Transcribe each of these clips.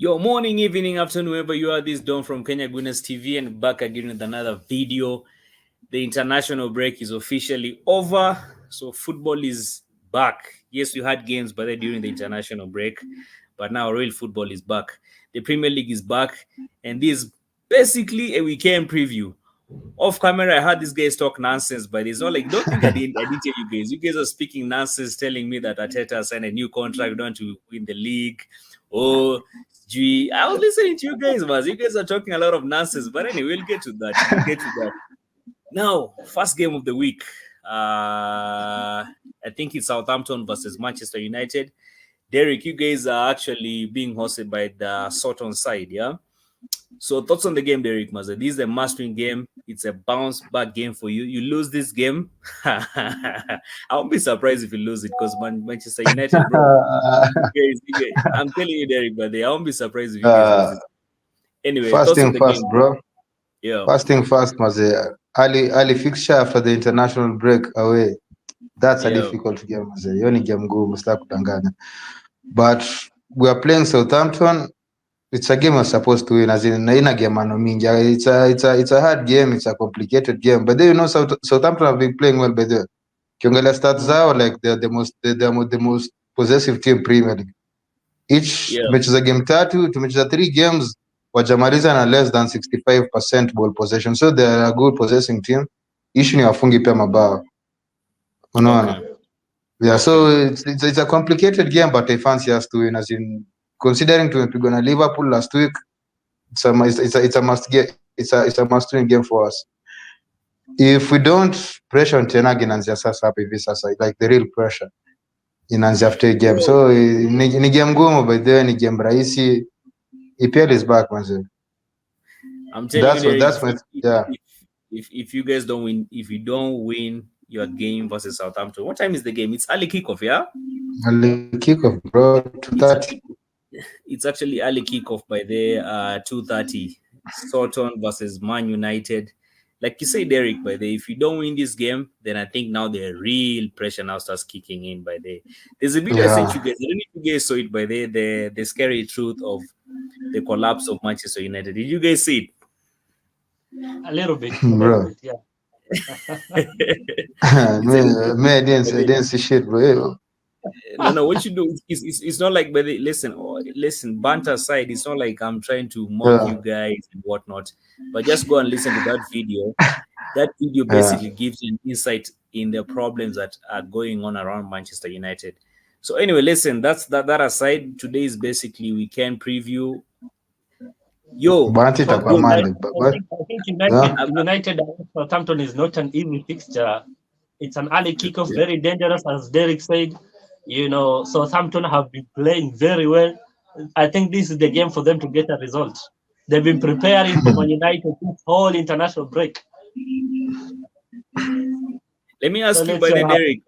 Your morning, evening, afternoon, wherever you are. This is Don from Kenya Guinness TV and back again with another video. The international break is officially over, so football is back. Yes, we had games, but during the international break, but now real football is back. The Premier League is back, and this is basically a weekend preview. Off camera, I heard these guys talk nonsense, but it's not like don't think I didn't tell you guys. You guys are speaking nonsense, telling me that Arteta signed a new contract, don't to win the league. Oh, gee, I was listening to you guys, but you guys are talking a lot of nonsense. But anyway, we'll get to that. Now, first game of the week. I think it's Southampton versus Manchester United. Derek, you guys are actually being hosted by the Soton side, yeah? So thoughts on the game, Derek Maza? This is a must-win game. It's a bounce-back game for you. You lose this game, I won't be surprised if you lose it because Manchester United, bro. I'm telling you, Derek, but I won't be surprised if you guys lose it. Anyway, First thing first, game, bro. Yeah. First thing first, Maze. Ali fixture for the international break away. That's a difficult game, Maze. Yoni game go kudanganya. But we are playing Southampton. It's a game we're supposed to win. As in a game, it's a hard game. It's a complicated game. But then Southampton have been playing well. By the Kiongela stats are like they're the most possessive team Premier League. Each match is a game 32 to match 3 games. Wajamaliza na less than 65% ball possession, so they are a good possessing team. Issue ni wafungi pia mabao. Unaona? Yeah, so it's a complicated game, but I fancy us to win. As in, considering tumepigwa na Liverpool last week, it's a must-win game for us. If we don't, pressure on Ten Hag inaanzia sasa hapa hivi sasa, like the real pressure inaanzia after game. So ni game ngumu, by the way, ni game rahisi. EPL is back, man. I'm telling you, if you guys don't win, if you don't win your game versus Southampton, what time is the game? It's early kickoff, yeah? Early kickoff, bro. 2:30. It's actually early kickoff by the 2:30. Soton versus Man United. Like you say, Derek, by the if you don't win this game, then I think now the real pressure now starts kicking in. By the there's a video I sent you guys. I don't know if you guys saw it. By the scary truth of the collapse of Manchester United. Did you guys see it? A little bit, yeah. I didn't see shit, bro. No, what you do it's not like, but listen, banter aside, it's not like I'm trying to mock you guys and whatnot, but just go and listen to that video. That video basically gives you an insight in the problems that are going on around Manchester United. So anyway, listen, that's that aside. Today is basically weekend preview. I think United Southampton is not an easy fixture. It's an early kickoff, very dangerous, as Derek said. Southampton have been playing very well. I think this is the game for them to get a result. They've been preparing for Man United this whole international break. Let me ask you, by the Derek,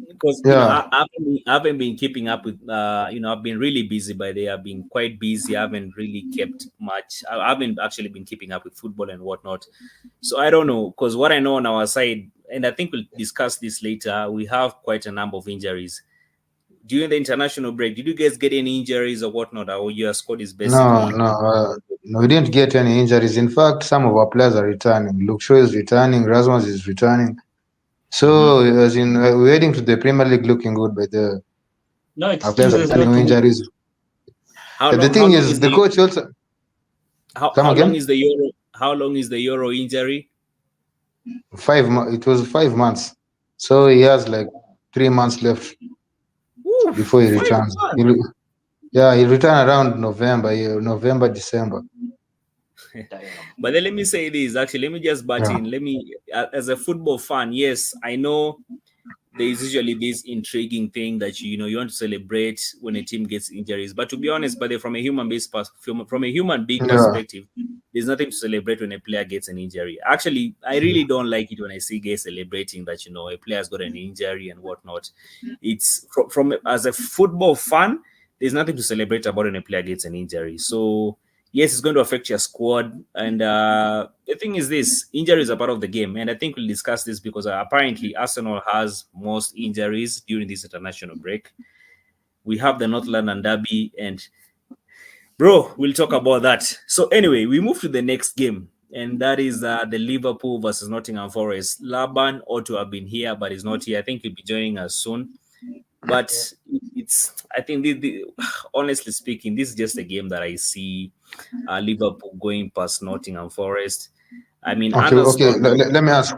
because I haven't been keeping up with. I've been really busy. I've been quite busy. I haven't really kept much. I haven't actually been keeping up with football and whatnot. So I don't know, because what I know on our side, and I think we'll discuss this later, we have quite a number of injuries during the international break. Did you guys get any injuries or whatnot? Or your squad is basically no, we didn't get any injuries. In fact, some of our players are returning. Luke Shaw is returning. Rasmus is returning. So, as in, we're heading to the Premier League looking good, but no excuses. No injuries. The thing is, the coach also. How long is the Euro? How long is the Euro injury? 5 months. It was 5 months. So he has like 3 months left before he returns. He'll return around November, December. But then let me say this, actually, let me just butt in. As a football fan, yes, I know there is usually this intriguing thing that you want to celebrate when a team gets injuries. But to be honest, from a human being perspective, there's nothing to celebrate when a player gets an injury. Actually, I really don't like it when I see guys celebrating that a player's got an injury and whatnot. It's from as a football fan, there's nothing to celebrate about when a player gets an injury. So yes, it's going to affect your squad. And the thing is this, injuries are part of the game. And I think we'll discuss this because apparently Arsenal has most injuries during this international break. We have the North London Derby, and Bro, we'll talk about that. So anyway, we move to the next game, and that is the Liverpool versus Nottingham Forest. Laban ought to have been here, but he's not here. I think he'll be joining us soon. But Yeah. it's, I think, honestly speaking, this is just a game that I see Liverpool going past Nottingham Forest. I mean, Okay, okay. understood. Let me ask: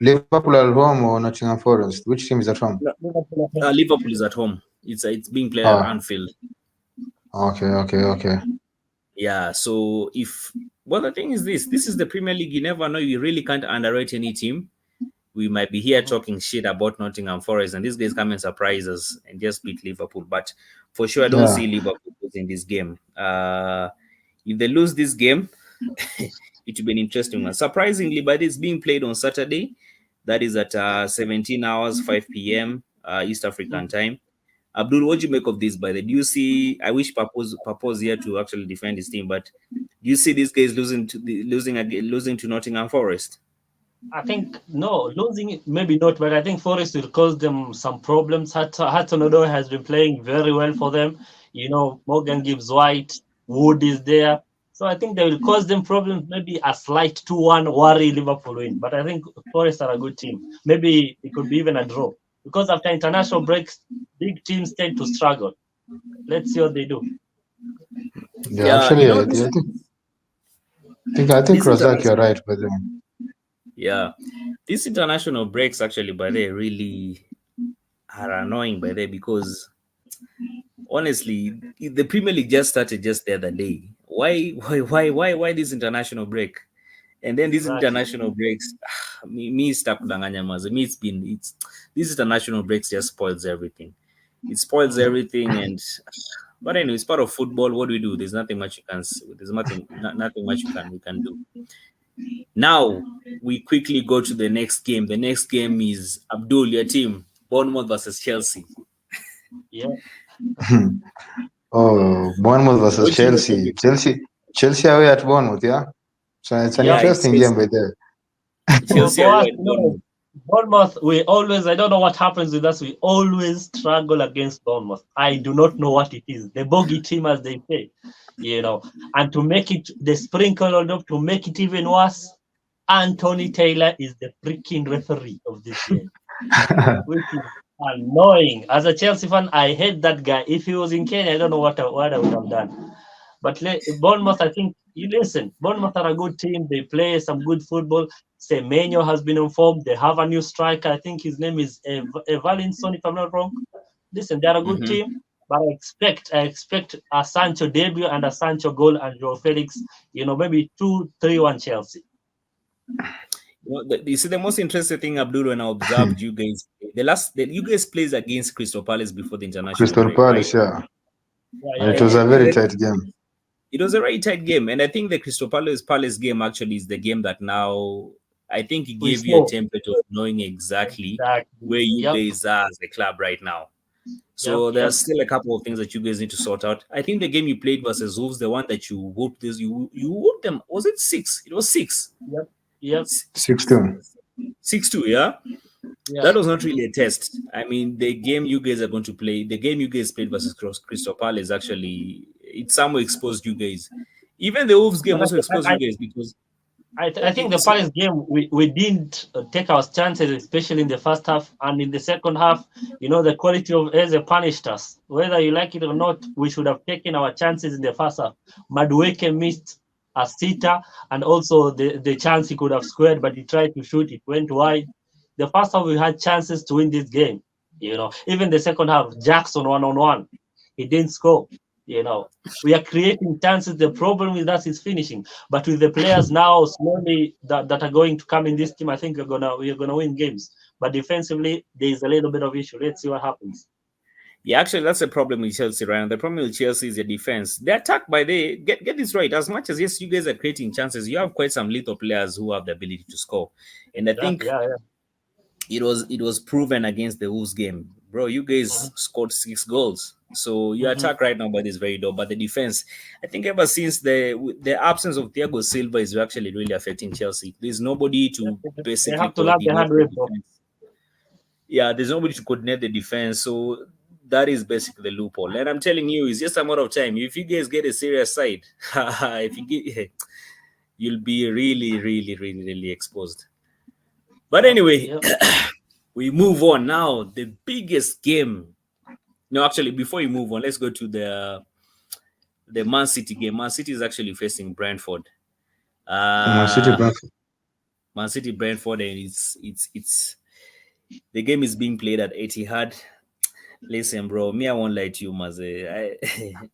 Liverpool at home or Nottingham Forest? Which team is at home? Liverpool is at home. It's being played at Oh, Anfield. okay, okay, okay. Yeah. So the thing is this is the Premier League. You never know. You really can't underrate any team. We might be here talking shit about Nottingham Forest, and these guys come and surprise us and just beat Liverpool. But for sure, I don't Yeah. see Liverpool losing this game. If they lose this game, it will be an interesting one. Surprisingly, but it's being played on Saturday. That is at 17 hours, 5 p.m. East African time. Abdul, what do you make of this? By the do you see? I wish Papo's here to actually defend his team, but do you see these guys losing to Nottingham Forest? I think no, losing it maybe not, but I think Forest will cause them some problems. Hudson-Odoi has been playing very well for them. Morgan Gibbs White, Wood is there. So I think they will cause them problems, maybe a slight 2-1 worry Liverpool win. But I think Forest are a good team. Maybe it could be even a draw. Because after international breaks, big teams tend to struggle. Let's see what they do. Yeah, Yeah, actually, I think this Razak, you're international, right, but then yeah, these international breaks actually, by the really are annoying by the because honestly, the Premier League just started just the other day. Why this international break? And then these Exactly. international breaks, me stuck kudanganya maze. Me, it's these international breaks just spoils everything. It spoils everything, and but anyway, it's part of football. What do we do? There's nothing much you can. There's nothing much we can do. Now we quickly go to the next game. The next game is Abdul, your team, Bournemouth versus Chelsea. Yeah. oh, Bournemouth versus What do you make of Chelsea. it? Chelsea away at Bournemouth, yeah. So it's an Yeah, Yep. it's interesting game by there. Chelsea For us, away at Bournemouth. Bournemouth, I don't know what happens with us. We always struggle against Bournemouth. I do not know what it is. The bogey team, as they say, And to make it, the sprinkle on top, to make it even worse, Anthony Taylor is the freaking referee of this game, which is annoying. As a Chelsea fan, I hate that guy. If he was in Kenya, I don't know what I would have done. But Bournemouth, I think you listen. Bournemouth are a good team. They play some good football. Semenyo has been informed. They have a new striker. I think his name is Valinson, if I'm not wrong. Listen, they're a good Mhm. team, but I expect a Sancho debut and a Sancho goal and Joe Felix. Maybe 2-3-1 Chelsea. You see, the most interesting thing, Abdul, when I observed you guys, you guys plays against Crystal Palace before the international Crystal break, right? Palace, yeah. Yeah, And yeah, it yeah. was a And very then tight game. it was a very tight game, and I think the Crystal Palace game actually is the game that now I think it We gave you a saw template of knowing exactly exactly. where you Yep, guys are as a club right now. yep, So yep. there's still a couple of things that you guys need to sort out. I think the game you played versus Wolves, the one that you whooped this, you whooped them. Was it 6? It was 6. Yep, yep, 6-2. 6-2, yeah. yep. That was not really a test. I mean, the game you guys are going to play, the game you guys played versus Crystal Palace, actually, it somewhat exposed you guys. Even the Wolves game But also exposed you guys because I think the Palace game we didn't take our chances, especially in the first half, and in the second half, the quality of Eze punished us. Whether you like it or not, we should have taken our chances in the first half. Madueke missed a sitter, and also the chance he could have scored, but he tried to shoot, it went wide. The first half we had chances to win this game. Even the second half, Jackson 1-on-1, he didn't score. We are creating chances. The problem with us is finishing. But with the players now slowly that are going to come in this team, I think we are gonna win games. But defensively, there is a little bit of issue. Let's see what happens. yeah, actually, that's the problem with Chelsea, right? And the problem with Chelsea is the defense. The attack, by the get this right. As much as yes, you guys are creating chances, you have quite some lethal players who have the ability to score. And I think Exactly. Yeah, yeah. it was proven against the Wolves game, bro. You guys Mhm. scored 6 goals, so your Mhm. attack right now, but is very low. But the defense, I think, ever since the absence of Thiago Silva is actually really affecting Chelsea. There's nobody Yep, to yep. They basically have to learn the coordinate hard the way, bro. defense. Yeah, there's nobody to coordinate the defense. So that is basically the loophole. And I'm telling you, it's just a matter of time. If you guys get a serious side, if you get, you'll be really, really, really, really exposed. But anyway, we move on now. The biggest game. No, actually, before you move on, let's go to the Man City game. Man City is actually facing Brentford. Man City, Brentford. Man City, Brentford, and it's the game is being played at Etihad. Listen, bro, me, I won't lie to you, Maze.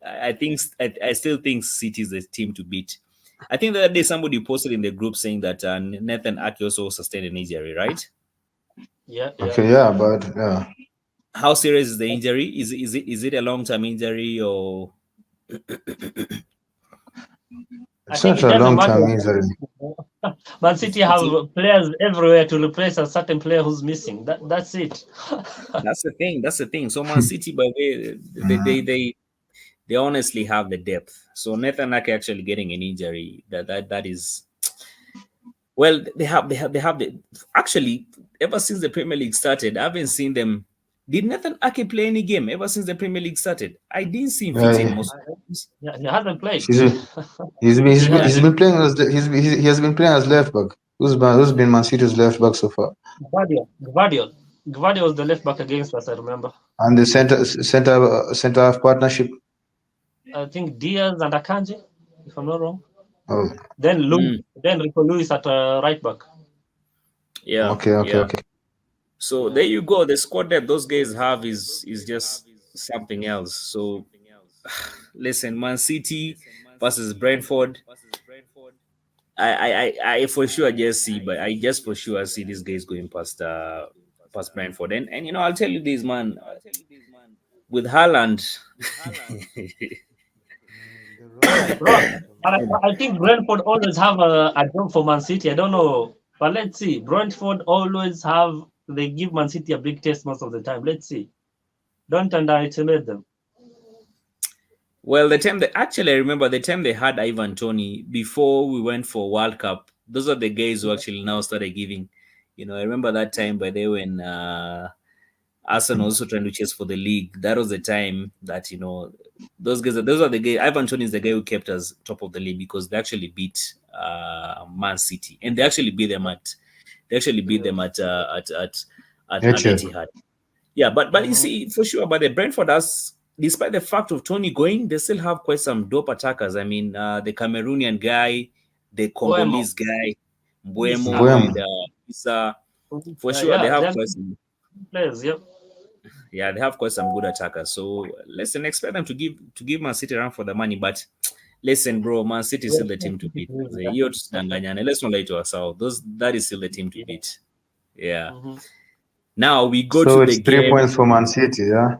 I still think City is the team to beat. I think the other day somebody posted in the group saying that Nathan Ake also sustained an injury, right? Yeah. Okay, yeah, but yeah. How serious is the injury? Is it a long-term injury or? It's not a long-term injury. Man City have players everywhere to replace a certain player who's missing. That's it. That's the thing. That's the thing. So Man City, by they honestly have the depth. So Nathan Ake actually getting an injury that is, well, they have the actually ever since the Premier League started. I haven't seen them. Did Nathan Ake play any game ever since the Premier League started? I didn't see him fit in most games. Yeah, he hasn't played. He's been playing as he has been playing as left back. Who's been Man City's left back so far? Gvardiol was the left back against us, I remember. And the center half partnership. I think Diaz and Akanji, if I'm not wrong. Oh. Then Rico Lewis at right back. Yeah. Okay. So there you go. The squad that those guys have is just something else. So listen, Man City versus Brentford. I for sure just see, but I just for sure see these guys going past Brentford. And you know, I'll tell you this, man. With Haaland, I think Brentford always have a job for Man City. I don't know, but let's see. Brentford always they give Man City a big test most of the time. Let's see. Don't underestimate them. Well, I remember the time they had Ivan Toney before we went for World Cup. Those are the guys who actually now started giving. You know, I remember that time by day when Arsenal also trying to chase for the league. That was the time that, you know, those are the guys. Ivan Toney is the guy who kept us top of the league because they actually beat Man City, and they actually beat them at Etihad. Yeah, but you see, for sure, but the Brentford has, despite the fact of Tony going, they still have quite some dope attackers. I mean, the Cameroonian guy, the Congolese guy, Mbuemo, and Issa. For sure, they have quite some players. Yep. Yeah, they have quite some good attackers. So listen, expect them to give Man City run for the money. But listen, bro, Man City is still the team to beat. Let's not lie to ourselves. That is still the team to beat. Yeah. Now we go to the game. 3 points for Man City, yeah.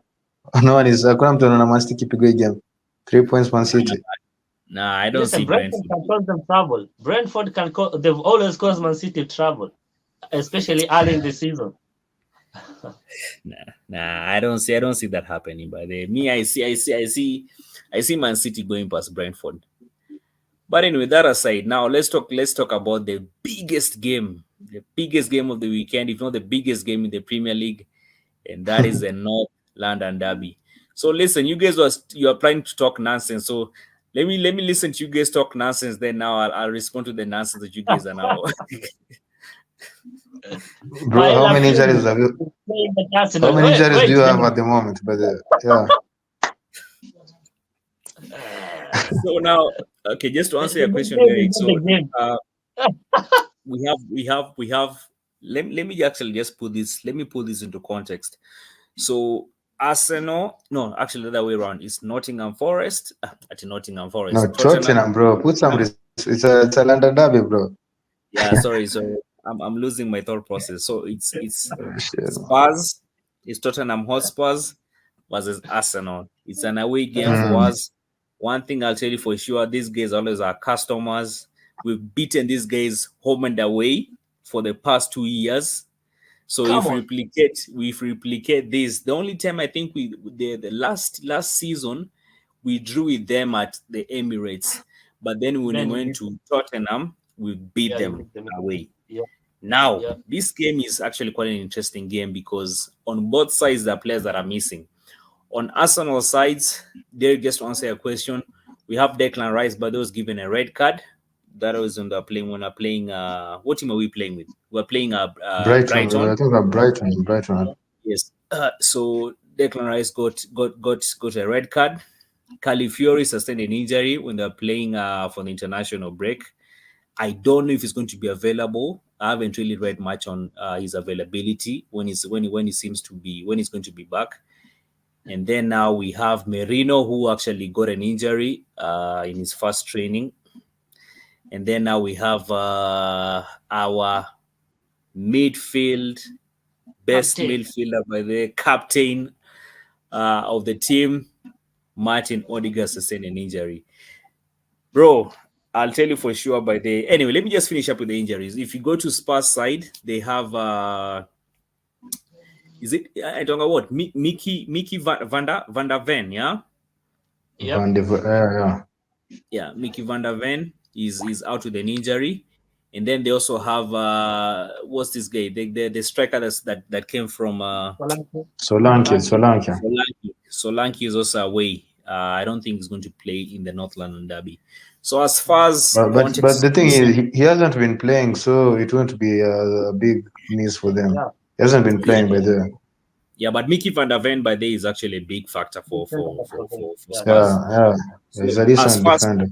No one is Man City keep a great game. 3 points Man City. Nah, I don't see Brentford. Can cause them trouble. Brentford they've always caused Man City trouble, especially early in the season. Nah, I don't see that happening. But I see Man City going past Brentford. But anyway, that aside, now let's talk about the biggest game of the weekend, if not the biggest game in the Premier League, and that is the North London Derby. So listen, you guys you are planning to talk nonsense. So let me listen to you guys talk nonsense. Then now I'll respond to the nonsense that you guys are now. Bro, how many injuries have you? How many injuries do you have at the moment? But yeah. So now, okay, just to answer your question, Eric. So we have. Let me actually just put this. Let me put this into context. So Arsenal, no, actually the other way around. It's Nottingham Forest at Nottingham Forest. No, Tottenham, bro. Put some. It's a London derby, bro. Yeah, sorry. So I'm losing my thought process. So it's Spurs. It's Tottenham Hotspurs versus Arsenal. It's an away game for us. One thing I'll tell you for sure, these guys always are customers. We've beaten these guys home and away for the past 2 years. So if we replicate this, the only time I think the last season we drew with them at the Emirates, but then when we went to Tottenham, we beat them away. Yeah. Now this game is actually quite an interesting game because on both sides there are players that are missing. On Arsenal sides, there just to answer your question, we have Declan Rice, but those given a red card. That was when they're playing what team are we playing with? We're playing Brighton. Brighton. I think Brighton. Brighton. Yes. So Declan Rice got a red card. Califiori sustained an injury when they're playing for the international break. I don't know if he's going to be available. I haven't really read much on his availability when he's going to be back. And then now we have Merino, who actually got an injury in his first training. And then now we have our midfield, best midfielder by the captain of the team, Martin Odegaard, sustained an injury. Bro, I'll tell you for sure by the... Anyway, let me just finish up with the injuries. If you go to Spurs side, they have... is it... I don't know what? Mickey Van der Ven, yeah? Yeah. Yeah, Mickey Van der Ven is out with an injury. And then they also have... what's this guy? The striker that came from... Solanke. Solanke is also away. I don't think he's going to play in the North London derby. So as far as but the thing is, he hasn't been playing, so it won't be a big miss for them. Yeah. He hasn't been playing by there. Yeah, but Mickey Van der Ven by there is actually a big factor for Spurs. Yeah. He's a decent defender.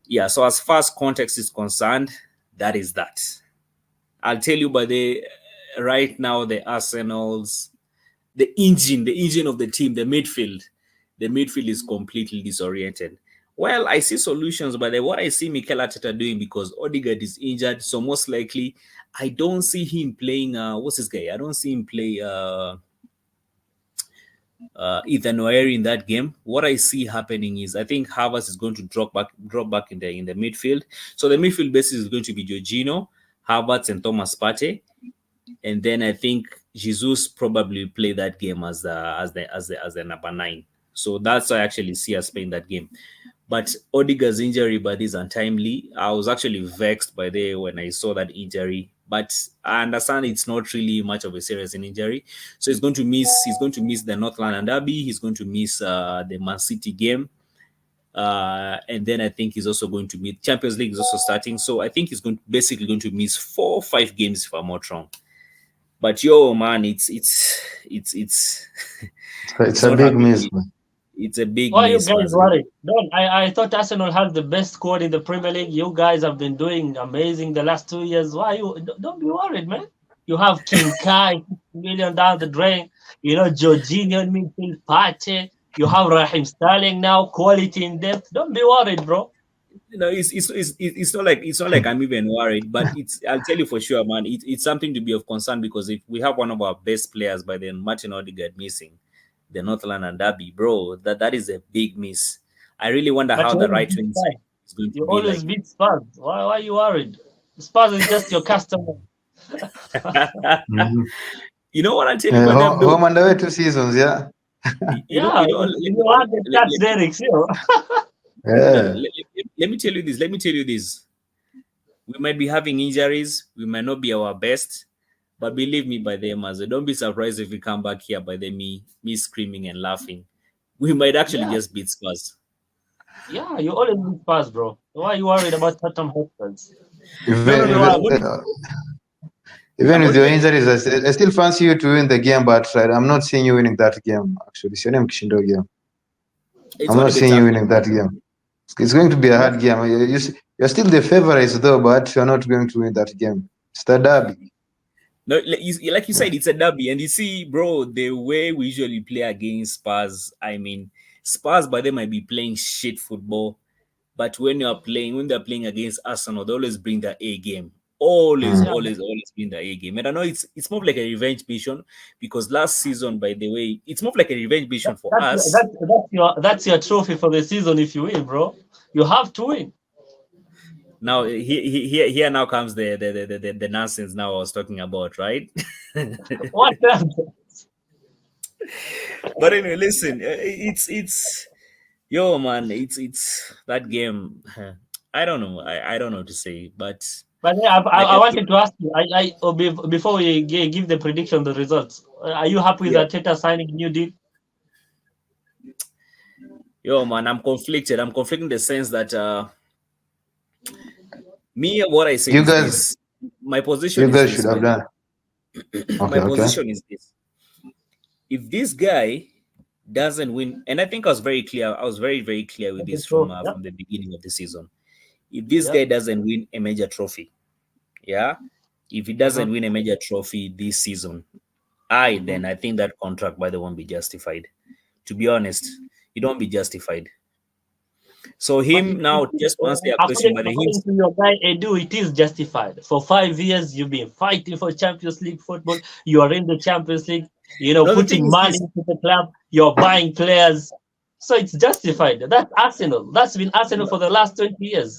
Yeah, so as far as context is concerned, that is that. I'll tell you by the right now, the Arsenal's the engine of the team, the midfield is completely disoriented. Well, I see solutions, but what I see Mikel Arteta doing, because Odegaard is injured, so most likely I don't see him playing. What's this guy? I don't see him play Ethan Noeri in that game. What I see happening is I think Havertz is going to drop back in the midfield. So the midfield basis is going to be Jorginho, Havertz, and Thomas Partey, and then I think Jesus probably play that game as the number 9. So that's why I actually see us playing that game. But Odegaard's injury, but is untimely. I was actually vexed by when I saw that injury. But I understand it's not really much of a serious injury. So he's going to miss the North London derby. He's going to miss the Man City game. And then I think he's also going to miss Champions League is also starting. So I think he's basically going to miss 4 or 5 games if I'm not wrong. But man, it's a big miss. It's a big Why miss. Why are you guys worried? No, I thought Arsenal has the best squad in the Premier League. You guys have been doing amazing the last 2 years. Why don't be worried, man? You have King Kai, million down the drain. Jorginho in midfield, Partey. You have Raheem Sterling now, quality in depth. Don't be worried, bro. It's not like I'm even worried, but I'll tell you for sure, man. It's something to be of concern, because if we have one of our best players by then, Martin Odegaard, missing the North London derby, bro, that is a big miss. I really wonder how the right wing side is going to be. You always beat Spurs. Why are you worried? Spurs is just your customer. You know what I'll tell you about them? Home and away 2 seasons, yeah. You had the stats there, Let me tell you this. We might be having injuries. We might not be our best. But believe me, by them, don't be surprised if we come back here by me screaming and laughing. We might actually just beat Spurs. Yeah, you always beat Spurs, bro. Why are you worried about Tottenham Hotspurs? Even with your injuries, I still fancy you to win the game, but I'm not seeing you winning that game, actually. It's your name Kishindo game. I'm not seeing you winning that game. It's going to be a hard game. You're still the favorites, though, but you're not going to win that game. It's the derby. No, like you said, it's a derby. And you see, bro, the way we usually play against Spurs, I mean, Spurs, by them might be playing shit football. But when they're playing against Arsenal, they always bring the A game. Always bring the A game. And I know it's more like a revenge mission, because last season, by the way, it's more like a revenge mission for us. That's your trophy for the season if you win, bro. You have to win. Now here now comes the nonsense now I was talking about, right? What nonsense? But anyway, listen, it's yo, man, it's that game. I don't know. I don't know what to say, but I wanted to ask you. Before we give the prediction, the results, are you happy with Arteta signing a new deal? Yo, man, I'm conflicted. I'm conflicted in the sense that me, what I say You is guys, this. My position you is guys this, should by have the done. way. Okay, My okay. position is this. If this guy doesn't win, and I think I was very clear. I was very, very clear with this Yep. from the beginning of the season. If this guy Yep. doesn't win a major trophy, yeah, if he doesn't win a major trophy this season, then I think that contract by the won't be justified. To be honest, it won't be justified. So But him now, just to answer your question, by the him, according to your guy Edu, it is justified. For 5 years, you've been fighting for Champions League football. You are in the Champions League. no, the thing Putting is money this. into the club. You're buying players, so it's justified. That's Arsenal. That's been Arsenal for the last 20 years.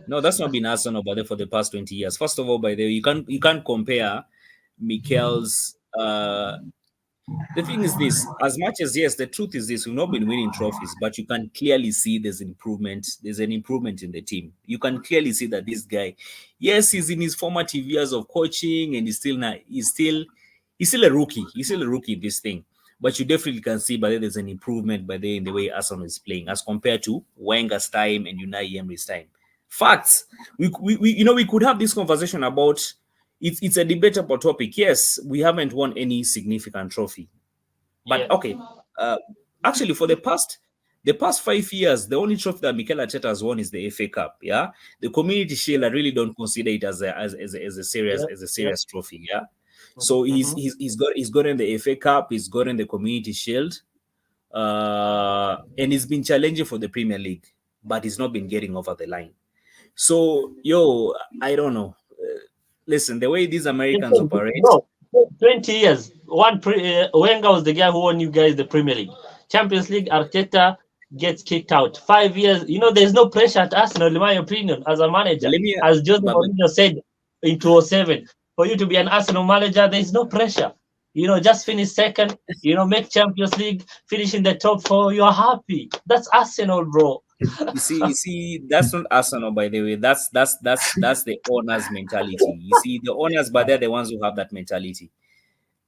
No, that's not been Arsenal, but for the past 20 years. First of all, by the way, you can't compare Mikel's. The thing is this: as much as yes, the truth is this, we've not been winning trophies, but you can clearly see there's improvement. There's an improvement in the team. You can clearly see that this guy, yes, he's in his formative years of coaching, and he's still not. He's still a rookie. He's still a rookie in this thing. But you definitely can see by there's an improvement by in the way Arsenal is playing as compared to Wenger's time and Unai Emery's time. Facts. We could have this conversation about it's a debatable topic. Yes, we haven't won any significant trophy. But Yeah. okay, actually, for the past 5 years, the only trophy that Mikel Arteta has won is the FA Cup. Yeah, the Community Shield, I really don't consider it as a serious trophy. Yeah, so he's gotten the FA Cup, he's gotten the Community Shield, and he's been challenging for the Premier League, but he's not been getting over the line. So I don't know. Listen, the way these Americans operate. No, 20 years. Wenger was the guy who won you guys the Premier League. Champions League, Arteta gets kicked out. 5 years. There's no pressure at Arsenal, in my opinion, as a manager. Let me, As Jose but, Mourinho said in 2007, for you to be an Arsenal manager, there's no pressure. Just finish second, make Champions League, finish in the top 4, you're happy. That's Arsenal, bro. you see, that's not Arsenal, by the way. That's the owners' mentality. You see, the owners, but they're the ones who have that mentality.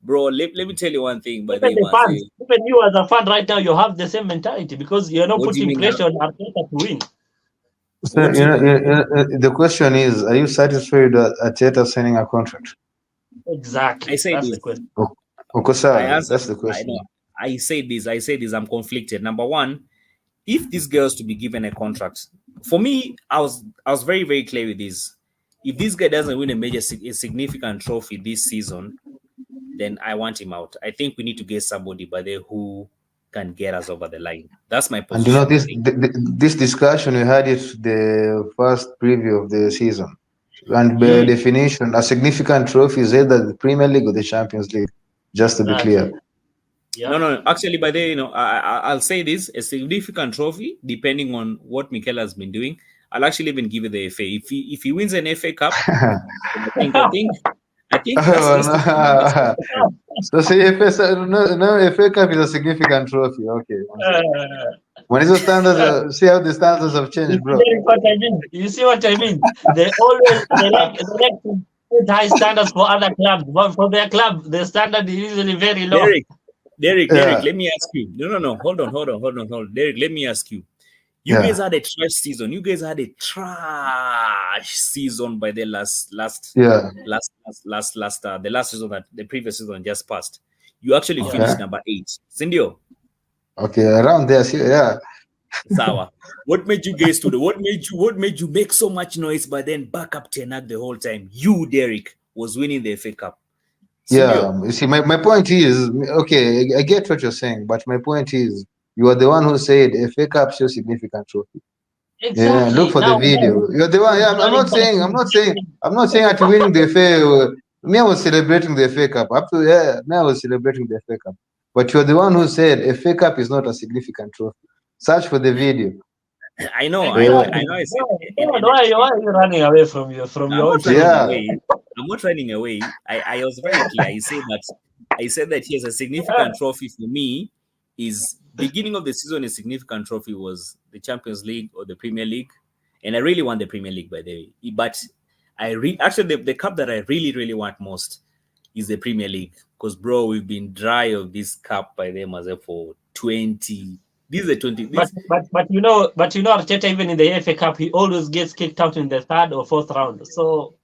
Bro, let me tell you one thing, by the Even way, the fans, Maze. even you as a fan right now, you have the same mentality because you're not What do you putting mean? pressure on Arteta to win. So, What do you the question is, are you satisfied with Arteta signing a contract? Exactly. I say That's this. the question. I answer. That's the I question. know. I say this. I'm conflicted. Number one, if this girl's to be given a contract, for me, I was very, very clear with this. If this guy doesn't win a significant trophy this season, then I want him out. I think we need to get somebody by there who can get us over the line. That's my And position. this discussion we had it the first preview of the season, and by definition, a significant trophy is either the Premier League or the Champions League. Just to be clear. Yeah. No. Actually, by the I'll say this: a significant trophy, depending on what Mikel has been doing. I'll actually even give it the FA. If he wins an FA Cup, I think that's so say FA Cup is a significant trophy. Okay. When it's standards, see how the standards have changed, bro. You see what I mean? They like to put high standards for other clubs, but for their club, the standard is usually very low. Derek, let me ask you. No. Hold on. Derek, let me ask you. You guys had a trash season. You guys had a trash season by the the last season that the previous season just passed. You actually finished number 8. Sindio? Okay, around there, yeah. Sawa. What made you guys do that? What made you make so much noise, but then back up Ten Hag the whole time? You, Derek, was winning the FA Cup. Yeah, you see, my point is, okay, I get what you're saying, but my point is, you are the one who said FA Cup shows significant trophy. Exactly. Yeah, look for the video. You're the one. Yeah, I'm not saying that winning the FA. Me, I was celebrating the FA Cup. Me, I was celebrating the FA Cup. But you're the one who said FA Cup is not a significant trophy. Search for the video. I know. Why are you running away from your I'm not running away. I was very clear. I said that here's a significant trophy for me. Is beginning of the season a significant trophy was the Champions League or the Premier League, and I really want the Premier League, by the way. But actually the cup that I really, really want most is the Premier League, because bro, we've been dry of this cup by them as for 20 This is a 20. But you know Arteta, even in the FA Cup, he always gets kicked out in the third or fourth round. So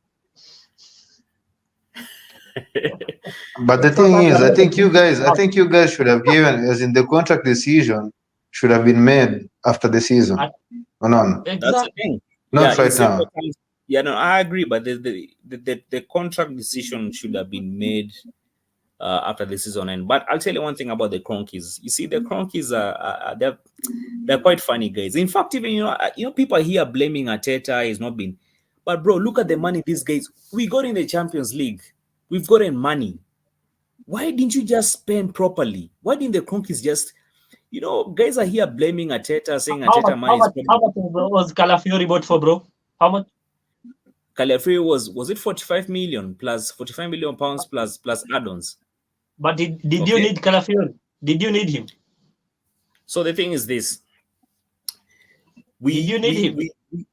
But the thing is, I think you guys should have given, as in the contract decision should have been made after the season. Or no? Exactly. That's the thing. Not right now. Yeah, no, I agree, but the contract decision should have been made after the season end. But I'll tell you one thing about the Cronkies. You see, the Cronkies they're quite funny guys. In fact, even people here blaming Arteta. He's not been, but bro, look at the money these guys. We got in the Champions League. We've gotten money. Why didn't you just spend properly? Why didn't the Cronkies just, guys are here blaming Arteta, saying Arteta money is. How much was Calafiori bought for, bro? How much? Calafiori was it 45 million plus 45 million pounds plus add-ons. But did you need Calafiori? Did you need him? So the thing is this. Did you need him?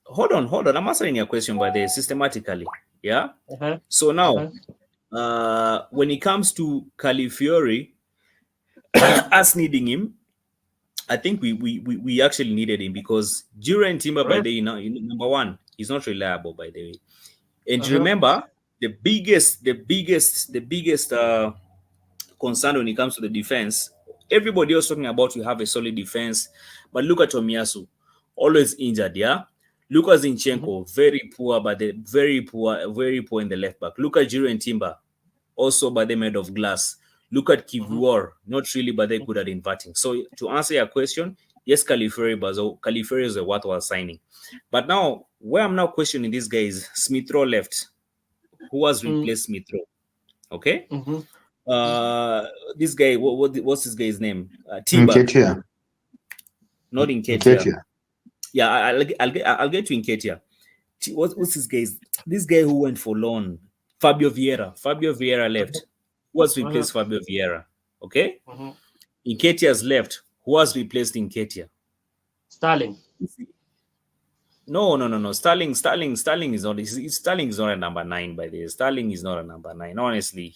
Hold on. I'm answering your question by the systematically. Yeah. So now, when it comes to Calafiori, us needing him, I think we actually needed him because Jura and Timber, by the way, number one, he's not reliable, by the way. And remember, the biggest concern when it comes to the defense, everybody was talking about we have a solid defense, but look at Tomiyasu, always injured, yeah. Lucas Zinchenko, very poor in the left back. Look at Jiro and Timber, also by the made of glass. Look at Kivuor, not really, but they're good at inverting. So to answer your question, yes, Calafiori is a worthwhile signing. But now, where I'm now questioning this guy is Smith Rowe left. Who has replaced Smith Rowe? Okay? This guy, what's this guy's name? Nketiah. Not Nketiah. Yeah, I'll get to Nketiah. What's this guy's? This guy who went for loan, Fabio Vieira left. Who has replaced Fabio Vieira? Okay, Nketiah's left. Who has replaced Nketiah? Sterling. No. Sterling is not. Sterling is not a number 9. By the way, Sterling is not a number 9. Honestly,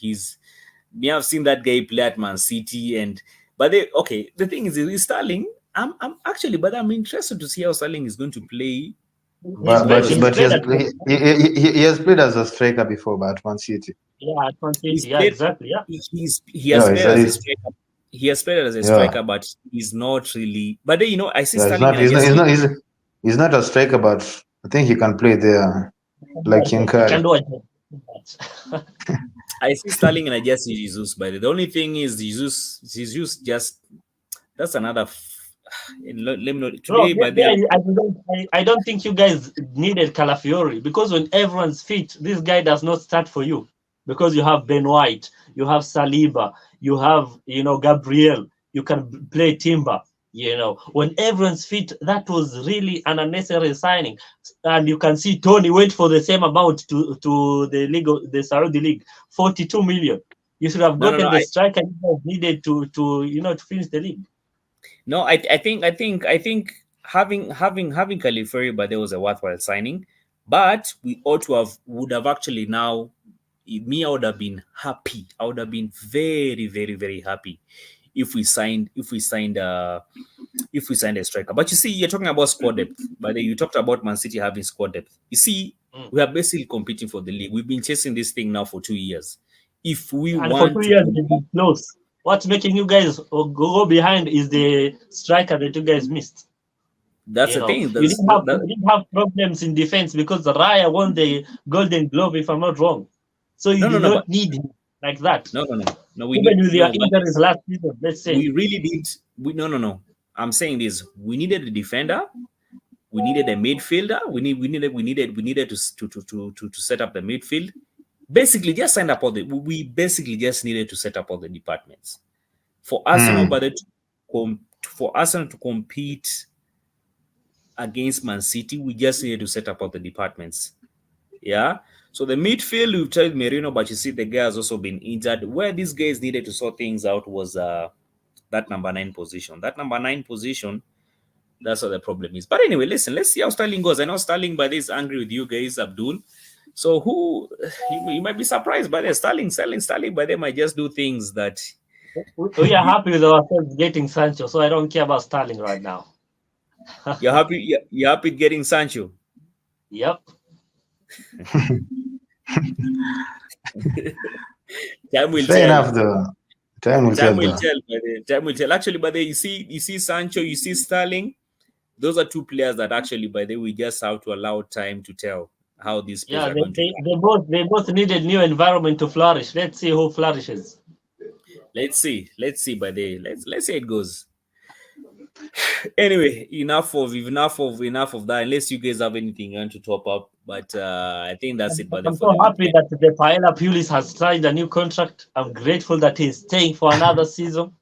we have seen that guy play at Man City, the thing is Sterling. I'm interested to see how Sterling is going to play. But he has played as a striker before, but at Man City. Yeah, at Man City. Yeah, exactly. Yeah. He has played as a striker. He has played as a striker, but he's not really. But I see Sterling. He's not a striker, but I think he can play there, like Kinkari. I see Sterling and I just see Jesus. But the only thing is Jesus just that's another. Let me know today. I don't think you guys needed Calafiori because when everyone's fit, this guy does not start for you because you have Ben White, you have Saliba, you have Gabriel, you can play Timber. When everyone's fit, that was really an unnecessary signing. And you can see Tony went for the same amount to the league, the Saudi League, 42 million. You should have gotten the striker you guys needed to finish the league. No, I think having Calafiori, but there was a worthwhile signing. But we would have actually now. I would have been happy. I would have been very, very, very happy if we signed a striker. But you see, you're talking about squad depth. But you talked about Man City having squad depth. You see, we are basically competing for the league. We've been chasing this thing now for 2 years. If we want for 2 years, we've been close. What's making you guys go behind is the striker that you guys missed. That's the thing. You didn't have problems in defense because Raya won the Golden Glove, if I'm not wrong. So you did not need him like that. No. Even with your injuries last season, let's say. We really did. No. I'm saying this. We needed a defender. We needed a midfielder. We needed to set up the midfield. Basically, just signed up we basically just needed to set up all the departments for Arsenal, for Arsenal to compete against Man City. We just needed to set up all the departments. Yeah. So the midfield, we've tried Merino, but you see the guy has also been injured. Where these guys needed to sort things out was that number 9 position. That number 9 position, that's what the problem is. But anyway, listen, let's see how Sterling goes. I know Sterling by this angry with you guys, Abdul. So you might be surprised by the Sterling, but they might just do things that We are happy with ourselves getting Sancho, so I don't care about Sterling right now. You're happy? You're happy getting Sancho? Yep. Time will Fair tell. enough, though. Time will tell, Time will though. tell. Time will tell. Actually, but you see Sancho, you see Sterling. Those are two players that actually, by the way, we just have to allow time to tell how these players Yeah, are going to play. they both needed new environment to flourish. Let's see who flourishes. Let's see. Let's see. By the let's see how it goes. Anyway, enough of that. Unless you guys have anything you want to top up, but I think that's it. But I'm for so the happy weekend, that the Paella Pulis has signed a new contract. I'm grateful that he's staying for another season.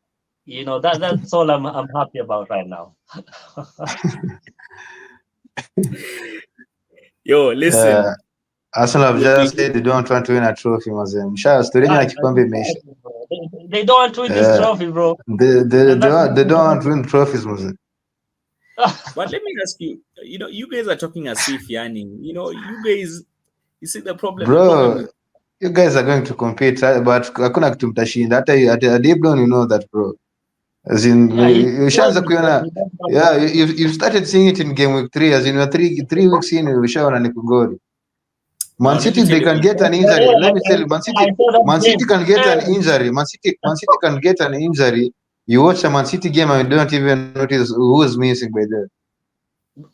You know, that's all I'm happy about right now. yo, listen. Arsenal have We, we, just said they don't want to win a trophy, mazee. Msha story yenyewe Ah, na kikombe imeisha. they don't want to win this Yeah. trophy, bro. They And that's don't want to win trophies, mazee. but let me ask you. You guys are talking as if yani. You guys. You see the problem. The problem Bro, with you guys are going to compete, but hakuna kitu mtashinda. Hata deep down you know that, bro. As in, yeah, he knows ushaanza it, but kuona, he doesn't want yeah, to. you've started seeing it in game week 3, as in you're three weeks in, ushaona ni kugori. Man now. Let me City, tell they you. can get an But injury. Let me tell you, I saw that Man City game. can get an injury. Man City can get an injury. You watch a Man City game and you don't even notice who is missing by there.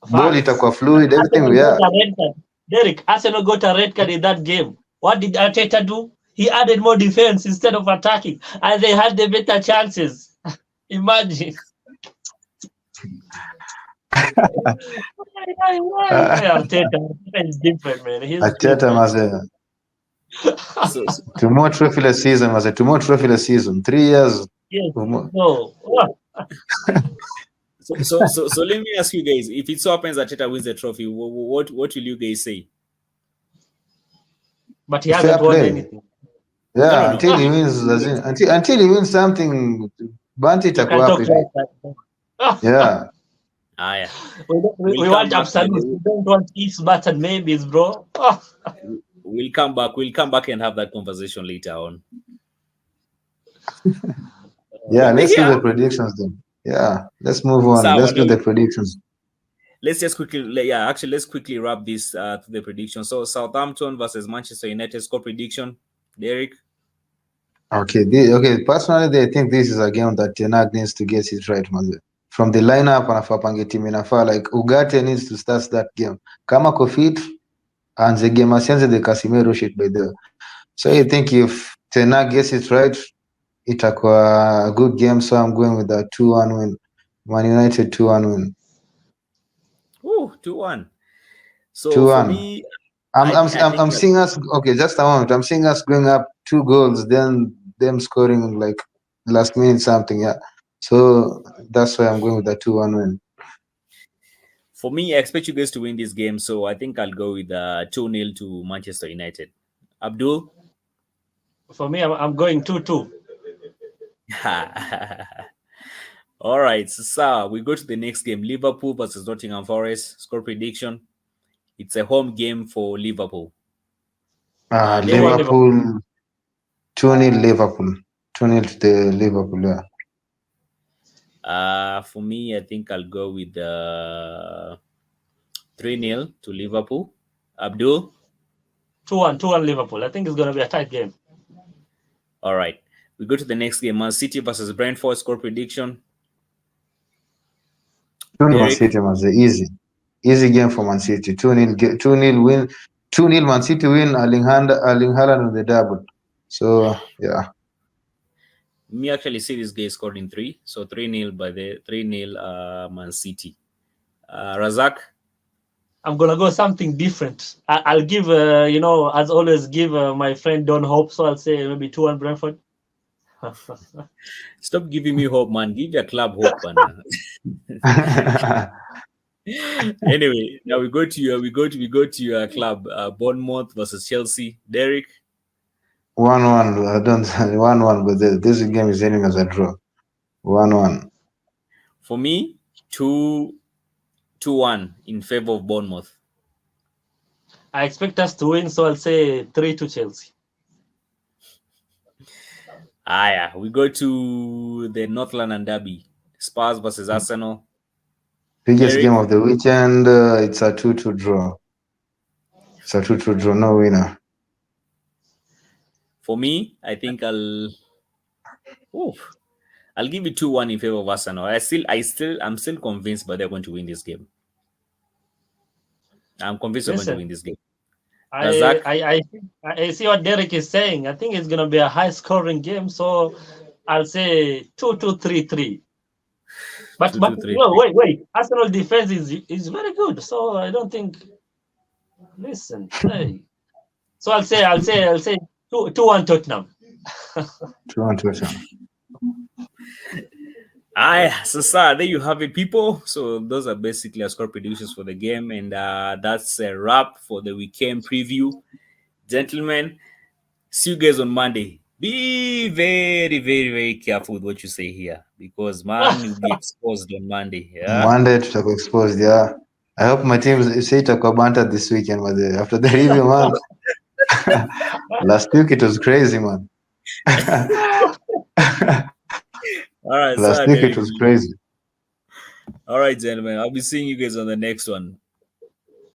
Ball Facts. itakuwa fluid, everything, Arsenal got yeah. a red card. Derek, Arsenal got a red card in that game. What did Arteta do? He added more defense instead of attacking, and they had the better chances. Imagine. Arteta is different, man. He's Arteta different. must So, so, two more trophyless season, must 3 years. Yes. Two more. No. so let me ask you guys: if it so happens that Teta wins the trophy, what will you guys say? But he Fair hasn't won play. anything. Yeah, No. until he wins, until he wins something, Banti You itakuwa can hapo talk hivi. like that. Yeah. Yeah. We want absolutes. We don't want ifs, buts, and maybes, bro. We'll come back. We'll come back and have that conversation later on. Yeah, let's do Yeah. the predictions then. Yeah, let's move on. Sawa, Let's do no. the predictions. Let's just quickly, actually, let's quickly wrap this to the prediction. So, Southampton versus Manchester United score prediction. Derek. Okay, personally, I think this is a game that Ten Hag needs to get it right, man. From the lineup, anafaa pange team inafaa, like Ugarte needs to start that game. Kama fit and the game asianze the Casemiro shit by there. So I think if Ten Hag gets it right, itakuwa a good game. So I'm going with a 2-1 win. Man United 2-1 win. Ooh, 2-1. So 2-1. for me, I'm seeing us. Okay, just a moment. I'm seeing us going up 2 goals, then them scoring like last minute something. Yeah. So that's why I'm going with the 2-1 win. For me, I expect you guys to win this game. So I think I'll go with 2-0 to Manchester United. Abdul. For me, I'm going 2-2. All right, so we go to the next game: Liverpool versus Nottingham Forest. Score prediction: it's a home game for Liverpool. Liverpool 2-0 Liverpool. 2-0 to the Liverpool. Yeah. For me, I think I'll go with 3-0 to Liverpool. Abdul. 2-1 Liverpool. I think it's going to be a tight game. All right, we go to the next game: Man City versus Brentford. Score prediction: 2-0 Man City, man. Easy game for Man City. 2-0 win. 2-0 Man City win. Erling Haaland on the double. So yeah. Me actually see this guy scored in 3, so 3-0 by the 3-0 Man City. Razak. I'm gonna go something different. I'll give, as always, give my friend Don hope. So I'll say maybe 2-1 Brentford. Stop giving me hope, man. Give your club hope, man. Anyway, now we go to your club, Bournemouth versus Chelsea. Derek. 1-1. I don't 1-1, but this game is ending as a draw. 1-1. For me, 2-1 in favor of Bournemouth. I expect us to win, so I'll say 3-2 Chelsea. Yeah, we go to the North London Derby. Spurs versus Arsenal. Biggest Derek? game of the weekend. It's a 2-2 draw. It's a 2-2 draw. No winner. For me, I think I'll give it 2-1 in favor of Arsenal. I'm still convinced, but they're going to win this game. I'm convinced they're going to win this game. I see what Derek is saying. I think it's going to be a high scoring game. So I'll say 2-2, 3-3. But no, wait. Arsenal defense is very good. So I don't think. Listen, hey. So I'll say 2-1 Tottenham. 2-1 Tottenham. So there you have it, people. So those are basically our score predictions for the game, and that's a wrap for the weekend preview. Gentlemen, see you guys on Monday. Be very, very, very careful with what you say here, because man, you'll be exposed on Monday. Yeah? Monday tutakuwa exposed, yeah. I hope my team say itakuwa banter this weekend, but after the review, man. Last week it was crazy, man. All right, last week it was crazy. All right, gentlemen. I'll be seeing you guys on the next one.